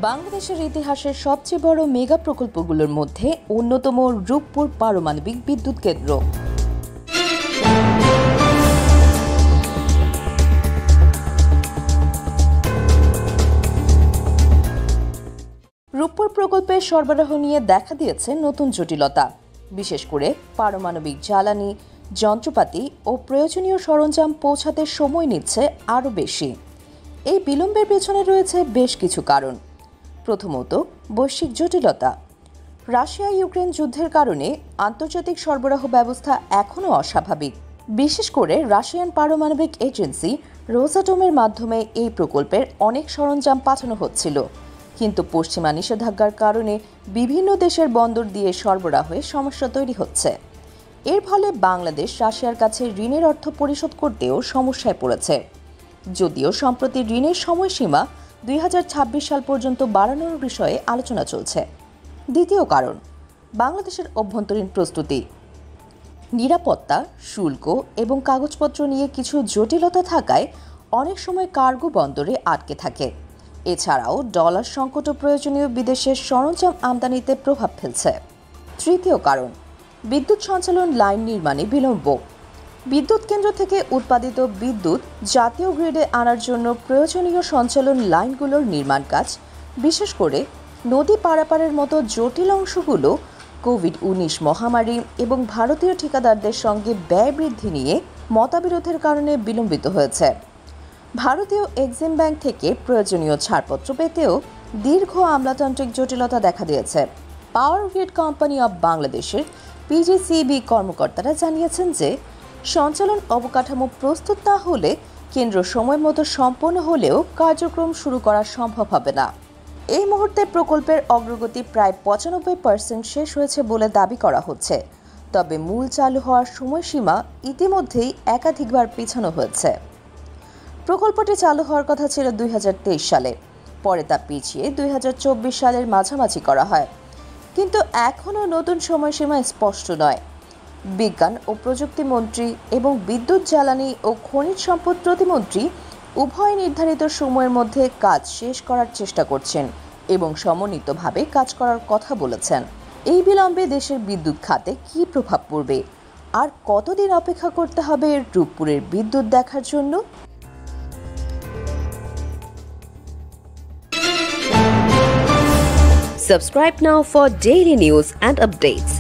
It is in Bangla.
বাংলাদেশের ইতিহাসের সবচেয়ে বড় মেগা প্রকল্পগুলোর মধ্যে অন্যতম রূপপুর পারমাণবিক বিদ্যুৎ কেন্দ্র। রূপপুর প্রকল্পের সরবরাহ নিয়ে দেখা দিয়েছে নতুন জটিলতা, বিশেষ করে পারমাণবিক জ্বালানি, যন্ত্রপাতি ও প্রয়োজনীয় সরঞ্জাম পৌঁছাতে সময় নিচ্ছে আরও বেশি। এই বিলম্বের পেছনে রয়েছে বেশ কিছু কারণ। প্রথমত, বৈশ্বিক জটিলতা। রাশিয়া ইউক্রেন যুদ্ধের কারণে আন্তর্জাতিক সরবরাহ ব্যবস্থা এখনও অস্বাভাবিক। বিশেষ করে রাশিয়ান পারমাণবিক এজেন্সি রোসাটমের মাধ্যমে এই প্রকল্পের অনেক সরঞ্জাম পাঠানো হচ্ছিল, কিন্তু পশ্চিমা নিষেধাজ্ঞার কারণে বিভিন্ন দেশের বন্দর দিয়ে সরবরাহে সমস্যা তৈরি হচ্ছে। এর ফলে বাংলাদেশ রাশিয়ার কাছে ঋণের অর্থ পরিশোধ করতেও সমস্যায় পড়েছে, যদিও সম্প্রতি ঋণের সময়সীমা 2026 সাল পর্যন্ত বাড়ানোর বিষয়ে আলোচনা চলছে। দ্বিতীয় কারণ, বাংলাদেশের অভ্যন্তরীণ প্রস্তুতি। নিরাপত্তা, শুল্ক এবং কাগজপত্র নিয়ে কিছু জটিলতা থাকায় অনেক সময় কার্গো বন্দরে আটকে থাকে। এছাড়াও ডলার সংকট ও প্রয়োজনীয় বিদেশের সরঞ্জাম আমদানিতে প্রভাব ফেলছে। তৃতীয় কারণ, বিদ্যুৎ সঞ্চালন লাইন নির্মাণে বিলম্ব। বিদ্যুৎ কেন্দ্র থেকে উৎপাদিত বিদ্যুৎ জাতীয় গ্রিডে আনার জন্য প্রয়োজনীয় সঞ্চালন লাইনগুলোর নির্মাণ কাজ, বিশেষ করে নদী পারাপারের মতো জটিল অংশগুলো কোভিড-19 মহামারী এবং ভারতীয় ঠিকাদারদের সঙ্গে ব্যয় বৃদ্ধি নিয়ে মতবিরোধের কারণে বিলম্বিত হয়েছে। ভারতীয় এক্সিম ব্যাংক থেকে প্রয়োজনীয় ছাড়পত্র পেতেও দীর্ঘ আমলাতান্ত্রিক জটিলতা দেখা দিয়েছে। পাওয়ার গ্রিড কোম্পানি অব বাংলাদেশের পিজিসিবি কর্মকর্তারা জানিয়েছেন যে সঞ্চালন অবকাঠামো প্রস্তুত না হলে কেন্দ্র সময় মতো সম্পন্ন হলেও কার্যক্রম শুরু করা সম্ভব হবে না। এই মুহূর্তে প্রকল্পের অগ্রগতি প্রায় 95% শেষ হয়েছে বলে দাবি করা হচ্ছে, তবে মূল চালু হওয়ার সময়সীমা ইতিমধ্যেই একাধিকবার পিছানো হয়েছে। প্রকল্পটি চালু হওয়ার কথা ছিল 2023 সালে, পরে তা পিছিয়ে 2024 সালের মাঝামাঝি করা হয়, কিন্তু এখনও নতুন সময়সীমা স্পষ্ট নয়। বিজ্ঞান ও প্রযুক্তি মন্ত্রী এবং বিদ্যুৎ জ্বালানি ও খনিজ সম্পদ প্রতিমন্ত্রী উভয় নির্ধারিত সময়ের মধ্যে কাজ শেষ করার চেষ্টা করছেন এবং সমন্বিতভাবে কাজ করার কথা বলেছেন। এই বিলম্বে দেশের বিদ্যুৎ খাতে কী প্রভাব পড়বে, আর কতদিন অপেক্ষা করতে হবে রূপপুরের বিদ্যুৎ দেখার জন্য? Subscribe now for daily news and updates.